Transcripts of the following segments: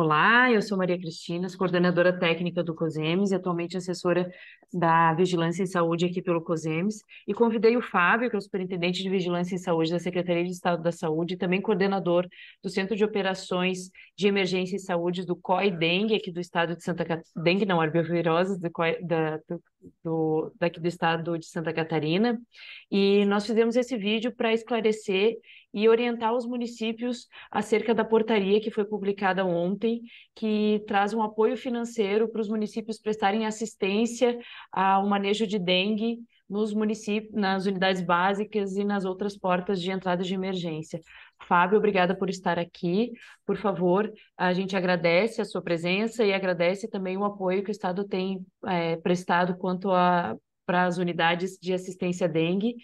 Olá, eu sou Maria Cristina, sou coordenadora técnica do COSEMES e atualmente assessora da Vigilância em Saúde aqui pelo COSEMES, e convidei o Fábio, que é o superintendente de Vigilância em Saúde da Secretaria de Estado da Saúde e também coordenador do Centro de Operações de Emergência em Saúde do COI Dengue, aqui do estado de Santa Catarina, Dengue não, arboviroses, daqui do estado de Santa Catarina, e nós fizemos esse vídeo para esclarecer e orientar os municípios acerca da portaria que foi publicada ontem, que traz um apoio financeiro para os municípios prestarem assistência ao manejo de dengue nos municípios, nas unidades básicas e nas outras portas de entrada de emergência. Fábio, obrigada por estar aqui. Por favor, a gente agradece a sua presença e agradece também o apoio que o Estado tem prestado quanto a para as unidades de assistência dengue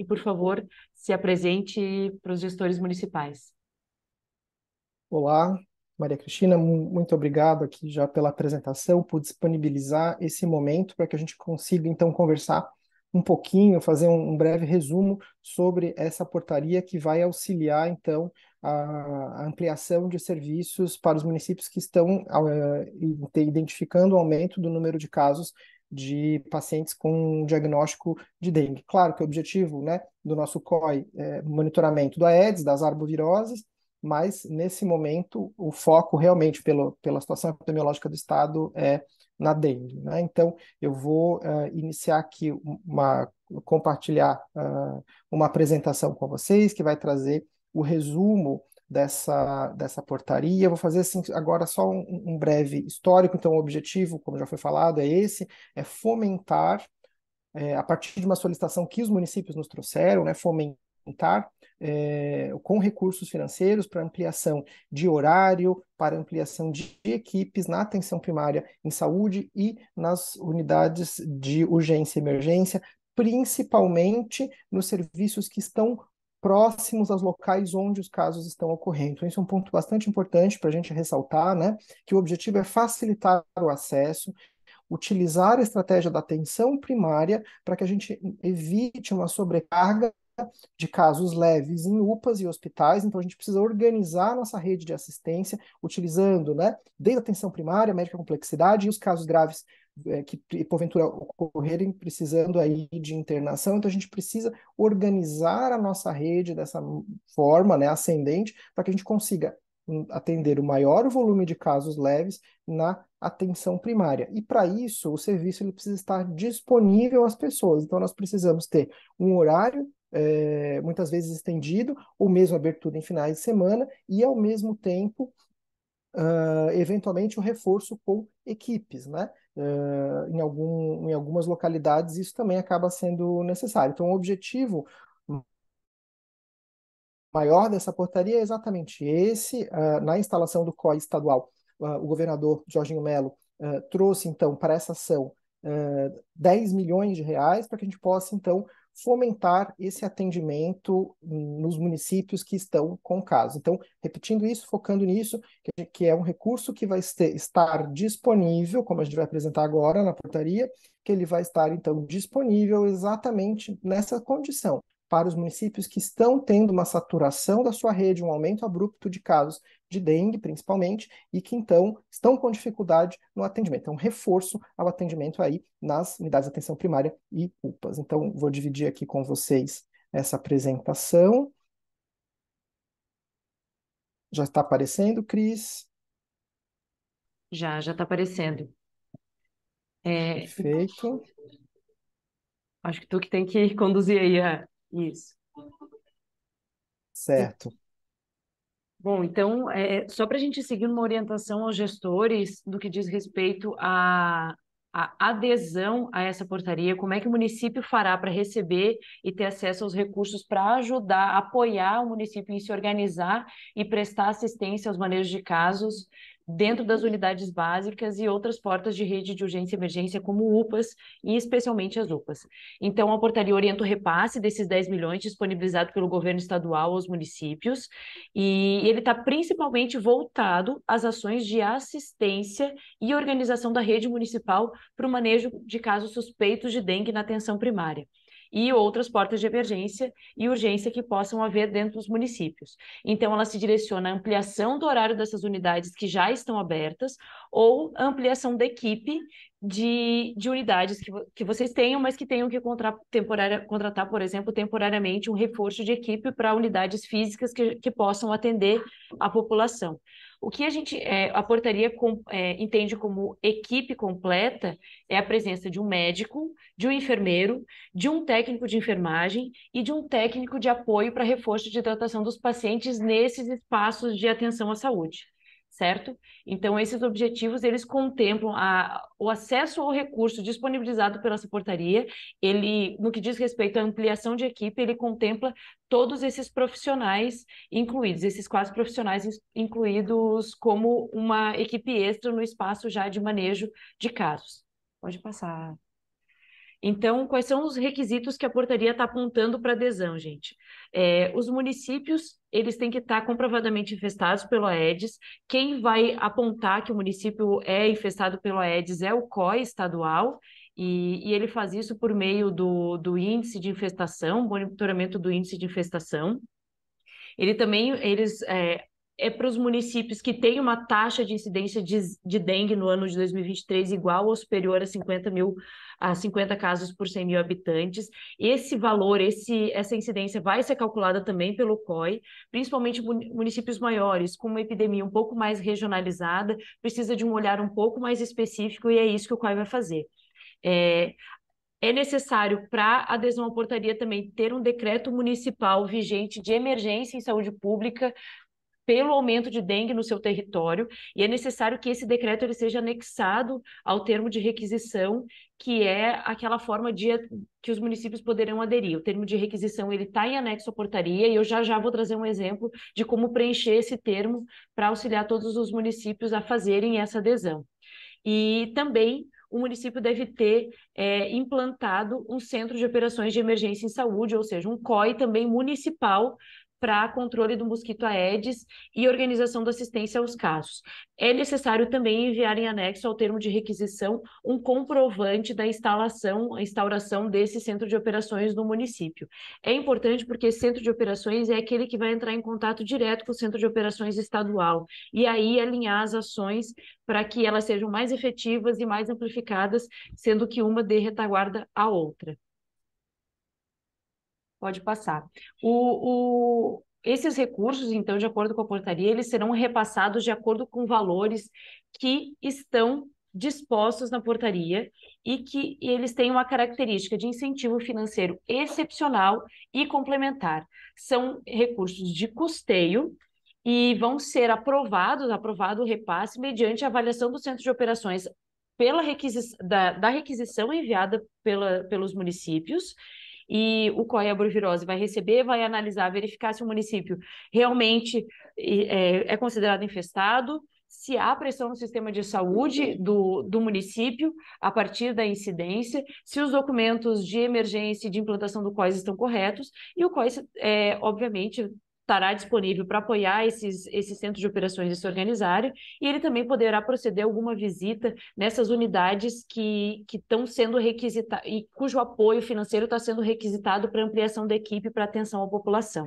por favor, se apresente para os gestores municipais. Olá, Maria Cristina, muito obrigado aqui já pela apresentação, por disponibilizar esse momento para que a gente consiga então conversar um pouquinho, fazer um breve resumo sobre essa portaria que vai auxiliar então a ampliação de serviços para os municípios que estão identificando o aumento do número de casos de pacientes com diagnóstico de dengue. Claro que o objetivo, né, do nosso COI é monitoramento do Aedes, das arboviroses, mas nesse momento o foco realmente pela situação epidemiológica do estado é na dengue, né? Então eu vou iniciar aqui compartilhar uma apresentação com vocês que vai trazer o resumo dessa portaria. Eu vou fazer assim, agora só um breve histórico. Então o objetivo, como já foi falado, é fomentar a partir de uma solicitação que os municípios nos trouxeram, né, fomentar com recursos financeiros para ampliação de horário, para ampliação de equipes na atenção primária em saúde e nas unidades de urgência e emergência, principalmente nos serviços que estão próximos aos locais onde os casos estão ocorrendo. Então, esse é um ponto bastante importante para a gente ressaltar, né, que o objetivo é facilitar o acesso, utilizar a estratégia da atenção primária para que a gente evite uma sobrecarga de casos leves em UPAs e hospitais. Então a gente precisa organizar a nossa rede de assistência utilizando, né, desde a atenção primária, médica complexidade e os casos graves que porventura ocorrerem precisando aí de internação. Então a gente precisa organizar a nossa rede dessa forma, né, ascendente, para que a gente consiga atender o maior volume de casos leves na atenção primária. E para isso, o serviço ele precisa estar disponível às pessoas. Então nós precisamos ter um horário muitas vezes estendido, ou mesmo abertura em finais de semana, e ao mesmo tempo, eventualmente, o reforço com equipes, né? Em algumas localidades isso também acaba sendo necessário. Então, o objetivo maior dessa portaria é exatamente esse. Na instalação do COI estadual, o governador Jorginho Melo trouxe, então, para essa ação 10 milhões de reais para que a gente possa, então, fomentar esse atendimento nos municípios que estão com casos. Então, repetindo isso, focando nisso, que é um recurso que vai estar disponível, como a gente vai apresentar agora na portaria, que ele vai estar, então, disponível exatamente nessa condição, para os municípios que estão tendo uma saturação da sua rede, um aumento abrupto de casos de dengue, principalmente, e que então estão com dificuldade no atendimento. Então, reforço ao atendimento aí nas unidades de atenção primária e UPAs. Então, vou dividir aqui com vocês essa apresentação. Já está aparecendo, Cris? Já está aparecendo. É, Perfeito. acho que tu que tem que conduzir aí isso. Certo. Bom, então, só para a gente seguir uma orientação aos gestores do que diz respeito à adesão a essa portaria, como é que o município fará para receber e ter acesso aos recursos para ajudar, apoiar o município em se organizar e prestar assistência aos manejos de casos dentro das unidades básicas e outras portas de rede de urgência e emergência, como UPAs, e especialmente as UPAs. Então, a portaria orienta o repasse desses 10 milhões disponibilizado pelo governo estadual aos municípios, e ele está principalmente voltado às ações de assistência e organização da rede municipal para o manejo de casos suspeitos de dengue na atenção primária. e outras portas de emergência e urgência que possam haver dentro dos municípios. Então, ela se direciona à ampliação do horário dessas unidades que já estão abertas ou ampliação da equipe de unidades que vocês tenham, mas que tenham que contratar, por exemplo, temporariamente um reforço de equipe para unidades físicas que possam atender a população. O que a portaria entende como equipe completa é a presença de um médico, de um enfermeiro, de um técnico de enfermagem e de um técnico de apoio para reforço de hidratação dos pacientes nesses espaços de atenção à saúde, certo? Então, esses objetivos, eles contemplam o acesso ao recurso disponibilizado pela essa portaria. Ele, no que diz respeito à ampliação de equipe, ele contempla todos esses profissionais incluídos, esses 4 profissionais incluídos como uma equipe extra no espaço já de manejo de casos. Pode passar. Então, quais são os requisitos que a portaria está apontando para adesão, gente? Os municípios, eles têm que estar comprovadamente infestados pelo Aedes. Quem vai apontar que o município é infestado pelo Aedes é o COI estadual, e ele faz isso por meio do índice de infestação, monitoramento do índice de infestação. É para os municípios que têm uma taxa de incidência de dengue no ano de 2023 igual ou superior a 50 casos por 100 mil habitantes. Esse valor, essa incidência vai ser calculada também pelo COI, principalmente municípios maiores, com uma epidemia um pouco mais regionalizada, precisa de um olhar um pouco mais específico, e é isso que o COI vai fazer. É necessário, para adesão à portaria, também ter um decreto municipal vigente de emergência em saúde pública pelo aumento de dengue no seu território, e é necessário que esse decreto ele seja anexado ao termo de requisição, que é aquela forma que os municípios poderão aderir. O termo de requisição ele está em anexo à portaria, e eu já vou trazer um exemplo de como preencher esse termo para auxiliar todos os municípios a fazerem essa adesão. E também o município deve ter implantado um centro de operações de emergência em saúde, ou seja, um COI também municipal, para controle do mosquito Aedes e organização da assistência aos casos. É necessário também enviar em anexo ao termo de requisição um comprovante da instauração desse centro de operações no município. É importante porque esse centro de operações é aquele que vai entrar em contato direto com o centro de operações estadual, e aí alinhar as ações para que elas sejam mais efetivas e mais amplificadas, sendo que uma dê retaguarda à outra. Pode passar. Esses recursos, então, de acordo com a portaria, eles serão repassados de acordo com valores que estão dispostos na portaria e eles têm uma característica de incentivo financeiro excepcional e complementar. São recursos de custeio e vão ser aprovado o repasse mediante a avaliação do centro de operações da requisição enviada pelos municípios, e o COI Arbovirose vai receber, vai analisar, verificar se o município realmente é considerado infestado, se há pressão no sistema de saúde do município a partir da incidência, se os documentos de emergência e de implantação do COI estão corretos, e o COI, obviamente, estará disponível para apoiar esses centros de operações a se organizarem, e ele também poderá proceder a alguma visita nessas unidades que estão sendo requisitadas e cujo apoio financeiro está sendo requisitado para ampliação da equipe para atenção à população.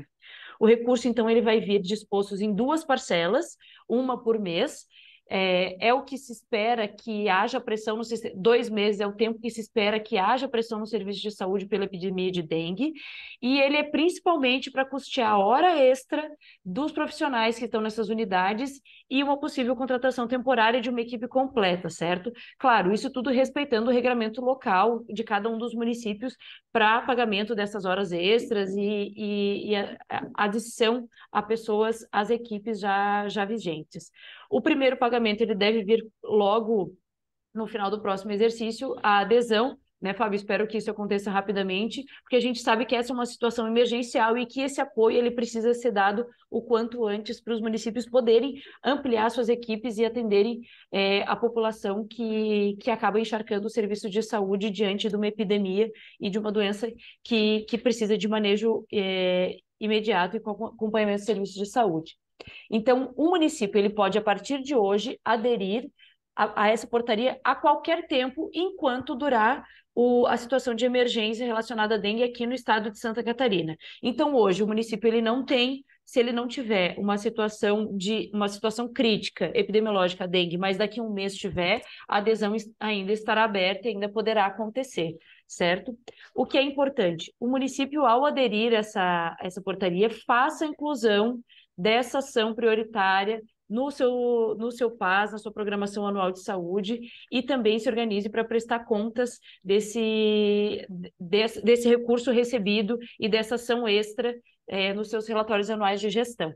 O recurso, então, ele vai vir disposto em 2 parcelas, uma por mês. É o que se espera que haja pressão no sistema. 2 meses é o tempo que se espera que haja pressão no serviço de saúde pela epidemia de dengue, e ele é principalmente para custear a hora extra dos profissionais que estão nessas unidades e uma possível contratação temporária de uma equipe completa, certo? Claro, isso tudo respeitando o regramento local de cada um dos municípios para pagamento dessas horas extras e a adição a pessoas, às equipes já vigentes. O primeiro pagamento ele deve vir logo no final do próximo exercício, a adesão, né, Fábio? Espero que isso aconteça rapidamente, porque a gente sabe que essa é uma situação emergencial e que esse apoio ele precisa ser dado o quanto antes para os municípios poderem ampliar suas equipes e atenderem a população que acaba encharcando o serviço de saúde diante de uma epidemia e de uma doença que precisa de manejo imediato e com acompanhamento do serviço de saúde. Então, o município ele pode, a partir de hoje, aderir a essa portaria a qualquer tempo, enquanto durar a situação de emergência relacionada à dengue aqui no estado de Santa Catarina. Então, hoje, o município ele não tem, se ele não tiver uma situação crítica epidemiológica à dengue, mas daqui a um mês tiver, a adesão ainda estará aberta e ainda poderá acontecer, certo? O que é importante, o município, ao aderir a essa portaria, faça a inclusão dessa ação prioritária no seu PAS, na sua programação anual de saúde, e também se organize para prestar contas desse recurso recebido e dessa ação extra nos seus relatórios anuais de gestão.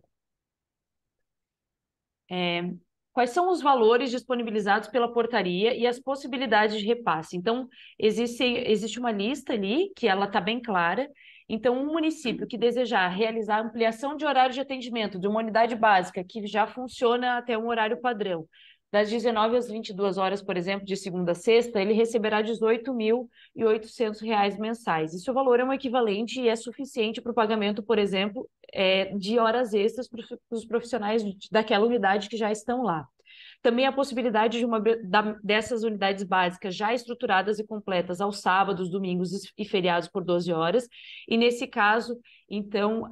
Quais são os valores disponibilizados pela portaria e as possibilidades de repasse? Então, existe uma lista ali, que ela está bem clara. Então, um município que desejar realizar ampliação de horário de atendimento de uma unidade básica, que já funciona até um horário padrão, das 19 às 22 horas, por exemplo, de segunda a sexta, ele receberá R$ 18.800 mensais. Esse valor é um equivalente e é suficiente para o pagamento, por exemplo, de horas extras para os profissionais daquela unidade que já estão lá. Também a possibilidade dessas unidades básicas já estruturadas e completas aos sábados, domingos e feriados por 12 horas. E, nesse caso, então,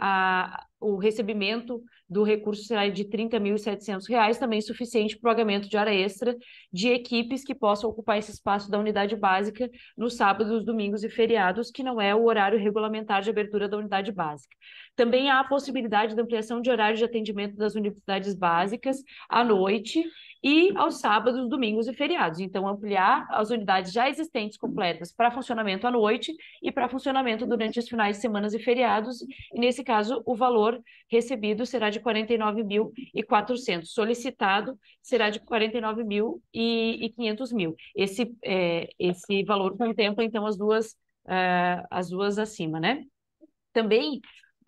o recebimento do recurso será de R$ 30.700, também suficiente para o pagamento de hora extra de equipes que possam ocupar esse espaço da unidade básica nos sábados, domingos e feriados, que não é o horário regulamentar de abertura da unidade básica. Também há a possibilidade de ampliação de horário de atendimento das unidades básicas à noite e aos sábados, domingos e feriados. Então, ampliar as unidades já existentes completas para funcionamento à noite e para funcionamento durante os finais de semana e feriados. E, nesse caso, o valor recebido será de R$ 49.400. Solicitado será de R$ 49.500. Esse valor contempla, então, as duas acima, né? Também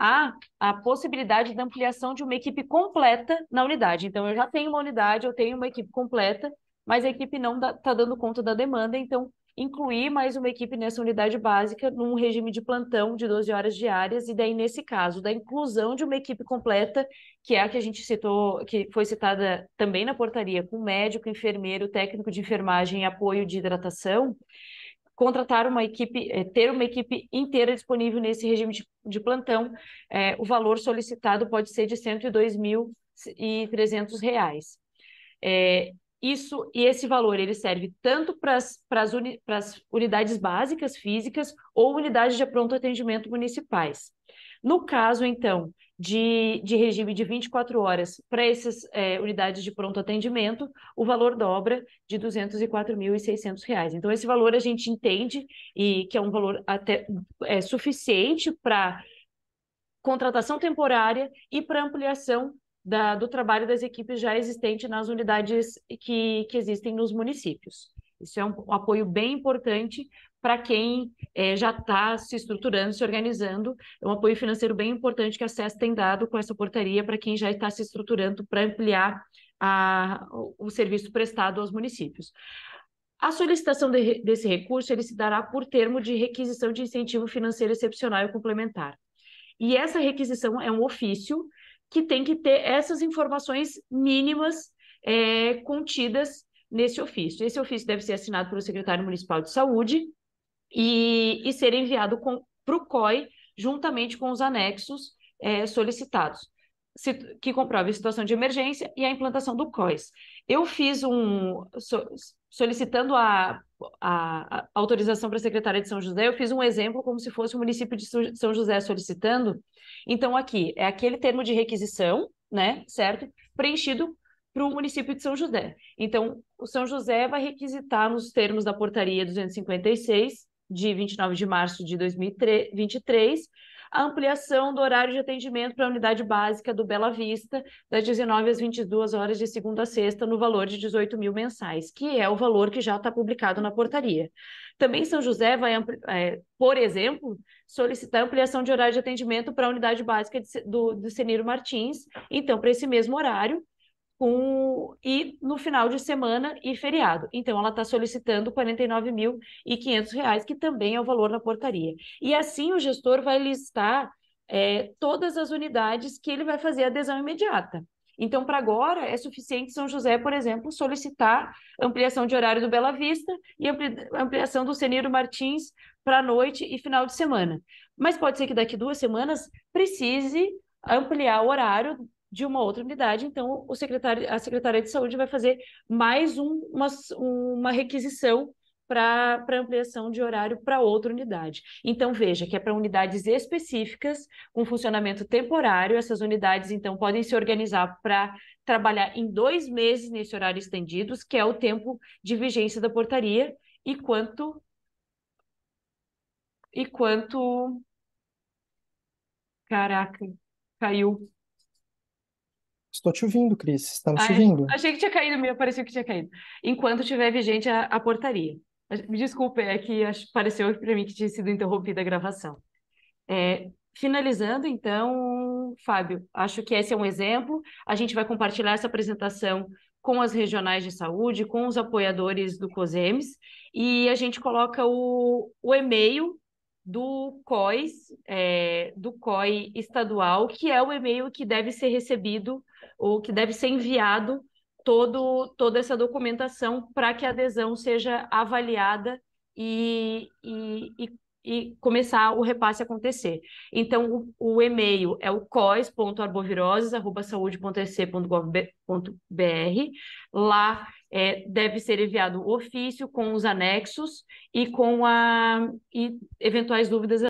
há a possibilidade da ampliação de uma equipe completa na unidade. Então, eu já tenho uma unidade, eu tenho uma equipe completa, mas a equipe não está dando conta da demanda, então incluir mais uma equipe nessa unidade básica num regime de plantão de 12 horas diárias, e daí, nesse caso, da inclusão de uma equipe completa, que é a que a gente citou, que foi citada também na portaria, com médico, enfermeiro, técnico de enfermagem e apoio de hidratação, contratar uma equipe, ter uma equipe inteira disponível nesse regime de plantão, o valor solicitado pode ser de R$ 102.300. Esse valor ele serve tanto para as unidades básicas físicas ou unidades de pronto atendimento municipais. No caso, então, de regime de 24 horas para essas unidades de pronto atendimento, o valor dobra de R$ 204.600. Então, esse valor a gente entende e que é um valor até suficiente para contratação temporária e para ampliação do trabalho das equipes já existentes nas unidades que existem nos municípios. Isso é um apoio bem importante para quem já está se estruturando, se organizando. É um apoio financeiro bem importante que a SES tem dado com essa portaria para quem já está se estruturando para ampliar o serviço prestado aos municípios. A solicitação desse recurso ele se dará por termo de requisição de incentivo financeiro excepcional e complementar. E essa requisição é um ofício que tem que ter essas informações mínimas contidas nesse ofício. Esse ofício deve ser assinado pelo secretário municipal de saúde e ser enviado para o COI, juntamente com os anexos solicitados, que comprovem a situação de emergência e a implantação do COIS. Eu fiz solicitando a autorização para a secretária de São José, eu fiz um exemplo como se fosse o município de São José solicitando. Então, aqui é aquele termo de requisição, né, certo? Preenchido para o município de São José. Então, o São José vai requisitar nos termos da portaria 256, de 29 de março de 2023, a ampliação do horário de atendimento para a unidade básica do Bela Vista, das 19 às 22 horas de segunda a sexta, no valor de 18 mil mensais, que é o valor que já está publicado na portaria. Também São José vai, por exemplo, solicitar ampliação de horário de atendimento para a unidade básica do Ceniro Martins, então, para esse mesmo horário, e no final de semana e feriado. Então, ela está solicitando R$ 49.500, que também é o valor na portaria. E assim o gestor vai listar todas as unidades que ele vai fazer adesão imediata. Então, para agora, é suficiente São José, por exemplo, solicitar ampliação de horário do Bela Vista e ampliação do Ceniro Martins para noite e final de semana. Mas pode ser que daqui 2 semanas precise ampliar o horário de uma outra unidade, então a Secretaria de Saúde vai fazer mais uma requisição para ampliação de horário para outra unidade. Então, veja que é para unidades específicas, com funcionamento temporário, essas unidades, então, podem se organizar para trabalhar em 2 meses nesse horário estendido, que é o tempo de vigência da portaria, e quanto... E quanto... Caraca, caiu. Estou te ouvindo, Cris. Estamos te Ai, ouvindo. achei que tinha caído, me pareceu que tinha caído. Enquanto tiver vigente a portaria. Me desculpe, é que pareceu para mim que tinha sido interrompida a gravação. Finalizando, então, Fábio, acho que esse é um exemplo. A gente vai compartilhar essa apresentação com as regionais de saúde, com os apoiadores do COSEMES, e a gente coloca o e-mail do COIS, do COI estadual, que é o e-mail que deve ser recebido ou que deve ser enviado toda essa documentação para que a adesão seja avaliada e começar o repasse a acontecer. Então, o e-mail é o cos.arboviroses@saude.sc.gov.br. Lá deve ser enviado o ofício com os anexos e com e eventuais dúvidas